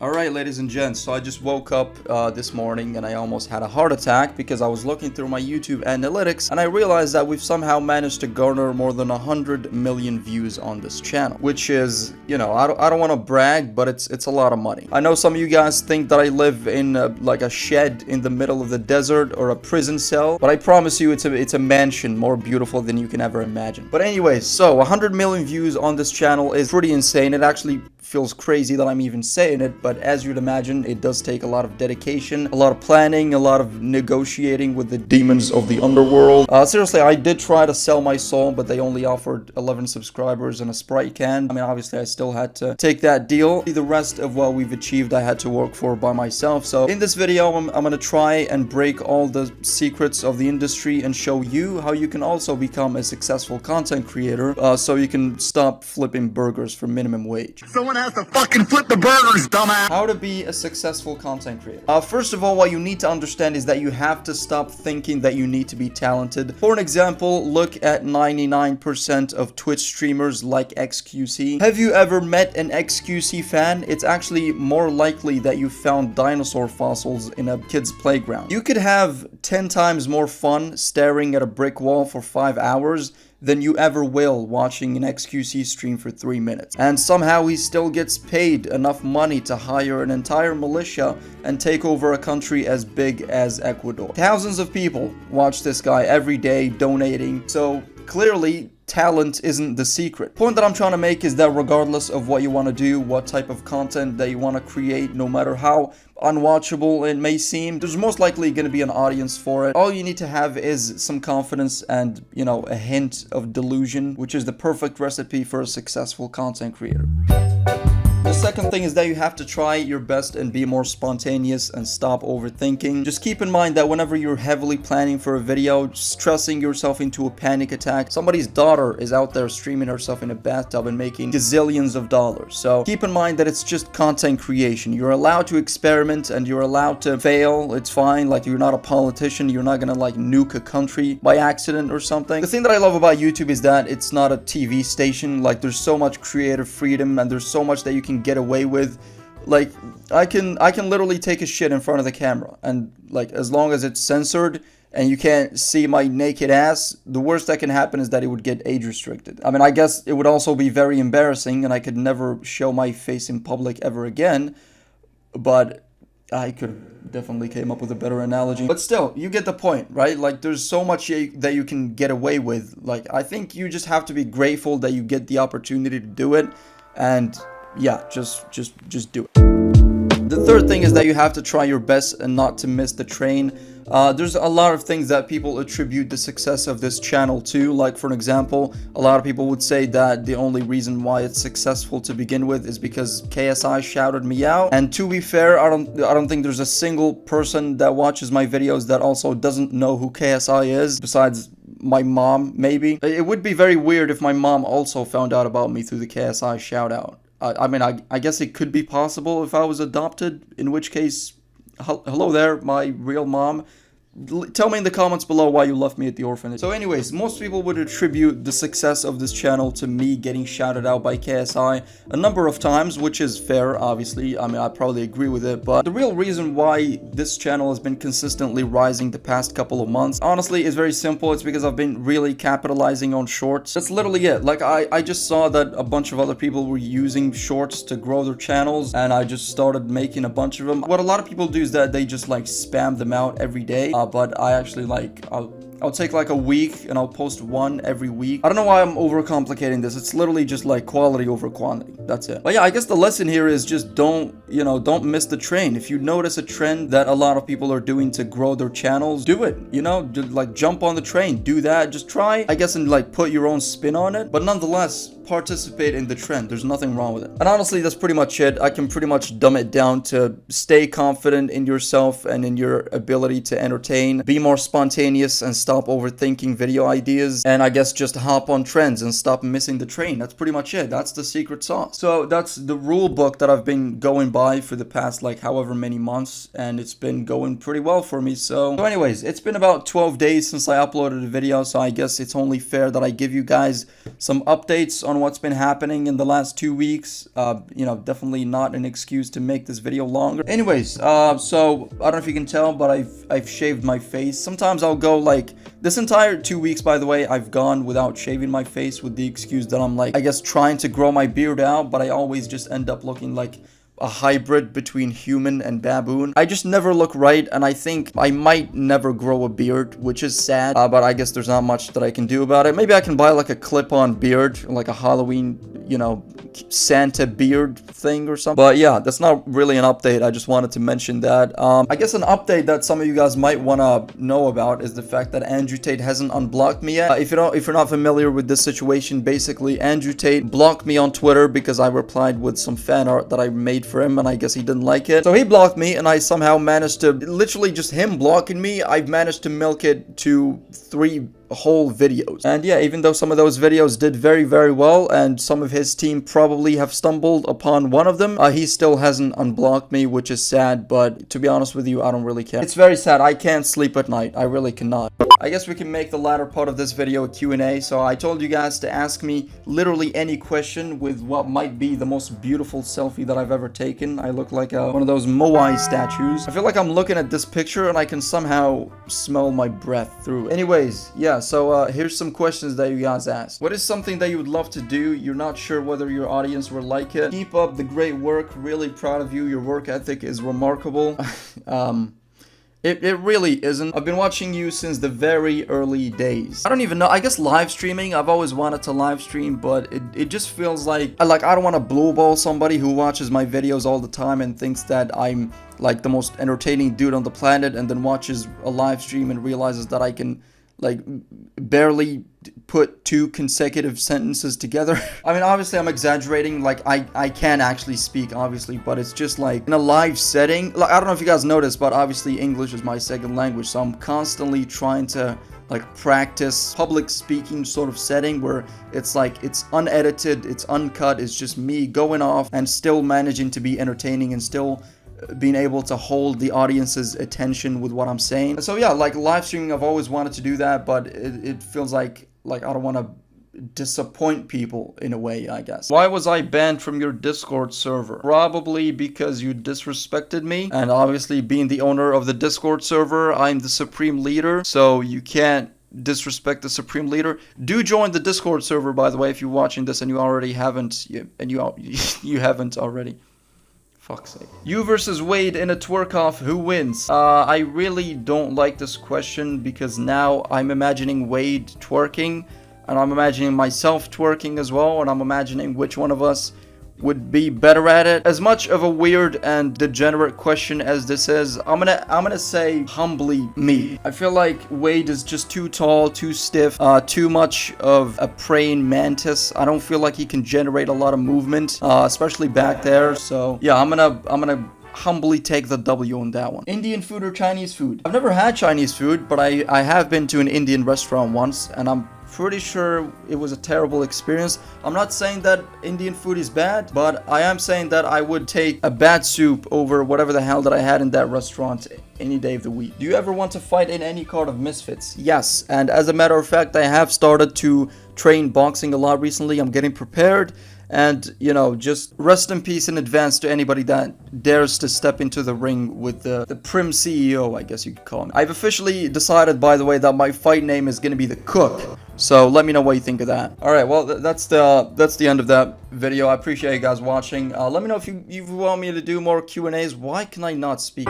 Alright, ladies and gents, so I just woke up this morning and I almost had a heart attack because I was looking through my YouTube analytics and I realized that we've somehow managed to garner more than 100 million views on this channel, which is, you know, I don't want to brag, but it's a lot of money. I know some of you guys think that I live in like a shed in the middle of the desert or a prison cell, but I promise you it's a mansion more beautiful than you can ever imagine. But anyways, so 100 million views on this channel is pretty insane. It actually feels crazy that I'm even saying it, but as you'd imagine, it does take a lot of dedication, a lot of planning, a lot of negotiating with the demons of the underworld. Seriously, I did try to sell my soul, but they only offered 11 subscribers and a Sprite can. I mean, obviously, I still had to take that deal. The rest of what we've achieved, I had to work for by myself. So in this video, I'm gonna try and break all the secrets of the industry and show you how you can also become a successful content creator, so you can stop flipping burgers for minimum wage. Someone has to fucking flip the burgers, dumbass! How to be a successful content creator. First of all, what you need to understand is that you have to stop thinking that you need to be talented. For an example, look at 99% of Twitch streamers like XQC. Have you ever met an XQC fan? It's actually more likely that you found dinosaur fossils in a kid's playground. You could have 10 times more fun staring at a brick wall for 5 hours than you ever will watching an XQC stream for 3 minutes. And somehow he still gets paid enough money to hire an entire militia and take over a country as big as Ecuador. Thousands of people watch this guy every day donating, so clearly talent isn't the secret. Point that I'm trying to make is that regardless of what you want to do, what type of content that you want to create, no matter how unwatchable it may seem, there's most likely going to be an audience for it. All you need to have is some confidence and, you know, a hint of delusion, which is the perfect recipe for a successful content creator. The second thing is that you have to try your best and be more spontaneous and stop overthinking. Just keep in mind that whenever you're heavily planning for a video, stressing yourself into a panic attack, somebody's daughter is out there streaming herself in a bathtub and making gazillions of dollars. So keep in mind that it's just content creation. You're allowed to experiment and you're allowed to fail. It's fine. Like, you're not a politician. You're not gonna like nuke a country by accident or something. The thing that I love about YouTube is that it's not a TV station. Like, there's so much creative freedom and there's so much that you can get away with. Like, I can literally take a shit in front of the camera, and like, as long as it's censored and you can't see my naked ass, the worst that can happen is that it would get age restricted. I mean, I guess it would also be very embarrassing and I could never show my face in public ever again, but I could definitely came up with a better analogy. But still, you get the point, right? Like, there's so much that you can get away with. Like, I think you just have to be grateful that you get the opportunity to do it, and yeah, just do it. The third thing is that you have to try your best and not to miss the train. There's a lot of things that people attribute the success of this channel to. Like, for an example, a lot of people would say that the only reason why it's successful to begin with is because KSI shouted me out. And to be fair, I don't think there's a single person that watches my videos that also doesn't know who KSI is, besides my mom, maybe. It would be very weird if my mom also found out about me through the KSI shout out. I mean, I guess it could be possible if I was adopted, in which case, hello there, my real mom. Tell me in the comments below why you left me at the orphanage. So anyways, most people would attribute the success of this channel to me getting shouted out by KSI a number of times, which is fair, obviously. I mean, I probably agree with it, but the real reason why this channel has been consistently rising the past couple of months, honestly, is very simple. It's because I've been really capitalizing on shorts. That's literally it. Like, I just saw that a bunch of other people were using shorts to grow their channels, and I just started making a bunch of them. What a lot of people do is that they just like spam them out every day. But I actually like, I'll take like a week and I'll post one every week. I don't know why I'm overcomplicating this. It's literally just like quality over quantity. That's it. But yeah, I guess the lesson here is just don't miss the train. If you notice a trend that a lot of people are doing to grow their channels, do it. You know, just like jump on the train, do that. Just try, I guess, and like put your own spin on it. But nonetheless, participate in the trend. There's nothing wrong with it. And honestly, that's pretty much it. I can pretty much dumb it down to stay confident in yourself and in your ability to entertain, be more spontaneous and stop overthinking video ideas, and I guess just hop on trends and stop missing the train. That's pretty much it. That's the secret sauce. So that's the rule book that I've been going by for the past like however many months, and it's been going pretty well for me. So anyways, it's been about 12 days since I uploaded a video, so I guess it's only fair that I give you guys some updates on what's been happening in the last 2 weeks. You know, definitely not an excuse to make this video longer. Anyways, so I don't know if you can tell, but I've shaved my face. Sometimes I'll go like this entire 2 weeks, by the way, I've gone without shaving my face with the excuse that I'm like, I guess, trying to grow my beard out, but I always just end up looking like a hybrid between human and baboon. I just never look right, and I think I might never grow a beard, which is sad, but I guess there's not much that I can do about it. Maybe I can buy like a clip-on beard, like a Halloween, you know, Santa beard thing or something. But yeah, that's not really an update. I just wanted to mention that. I guess an update that some of you guys might want to know about is the fact that Andrew Tate hasn't unblocked me yet. If you're not familiar with this situation, basically Andrew Tate blocked me on Twitter because I replied with some fan art that I made for him, and I guess he didn't like it. So he blocked me, and I somehow managed to, literally just him blocking me, I've managed to milk it to 3 whole videos. And yeah, even though some of those videos did very, very well, and some of his team probably have stumbled upon one of them, he still hasn't unblocked me, which is sad, but to be honest with you, I don't really care. It's very sad. I can't sleep at night. I really cannot. I guess we can make the latter part of this video a Q&A. So I told you guys to ask me literally any question with what might be the most beautiful selfie that I've ever taken. I look like one of those Moai statues. I feel like I'm looking at this picture and I can somehow smell my breath through it. Anyways, yeah, so here's some questions that you guys asked. What is something that you would love to do? You're not sure whether your audience will like it. Keep up the great work. Really proud of you. Your work ethic is remarkable. It really isn't. I've been watching you since the very early days. I don't even know. I guess live streaming, I've always wanted to live stream, but it just feels like I don't want to blue ball somebody who watches my videos all the time and thinks that I'm like the most entertaining dude on the planet, and then watches a live stream and realizes that I can like barely put 2 consecutive sentences together. I mean, obviously I'm exaggerating, like I can actually speak, obviously, but it's just like in a live setting, like I don't know if you guys noticed, but obviously English is my second language, so I'm constantly trying to like practice public speaking sort of setting where it's like it's unedited, it's uncut, it's just me going off and still managing to be entertaining and still being able to hold the audience's attention with what I'm saying. So yeah, like live streaming, I've always wanted to do that, but it feels like I don't want to disappoint people in a way, I guess. Why was I banned from your Discord server? Probably because you disrespected me, and obviously being the owner of the Discord server, I'm the supreme leader, so you can't disrespect the supreme leader. Do join the Discord server, by the way, if you're watching this and you already haven't, you haven't already. Fuck's sake. You versus Wade in a twerk-off, who wins? I really don't like this question because now I'm imagining Wade twerking, and I'm imagining myself twerking as well, and I'm imagining which one of us would be better at it. As much of a weird and degenerate question as this is, I'm gonna say humbly me. I feel like Wade is just too tall, too stiff, too much of a praying mantis. I don't feel like he can generate a lot of movement, especially back there. So yeah, I'm gonna humbly take the W on that one. Indian food or Chinese food? I've never had Chinese food, but I have been to an Indian restaurant once, and I'm pretty sure it was a terrible experience. I'm not saying that Indian food is bad, but I am saying that I would take a bad soup over whatever the hell that I had in that restaurant any day of the week. Do you ever want to fight in any card of Misfits? Yes, and as a matter of fact, I have started to train boxing a lot recently. I'm getting prepared. And, you know, just rest in peace in advance to anybody that dares to step into the ring with the prim CEO, I guess you could call him. I've officially decided, by the way, that my fight name is going to be The Cook. So let me know what you think of that. Alright, well, that's the end of that video. I appreciate you guys watching. Let me know if you want me to do more Q&As. Why can I not speak?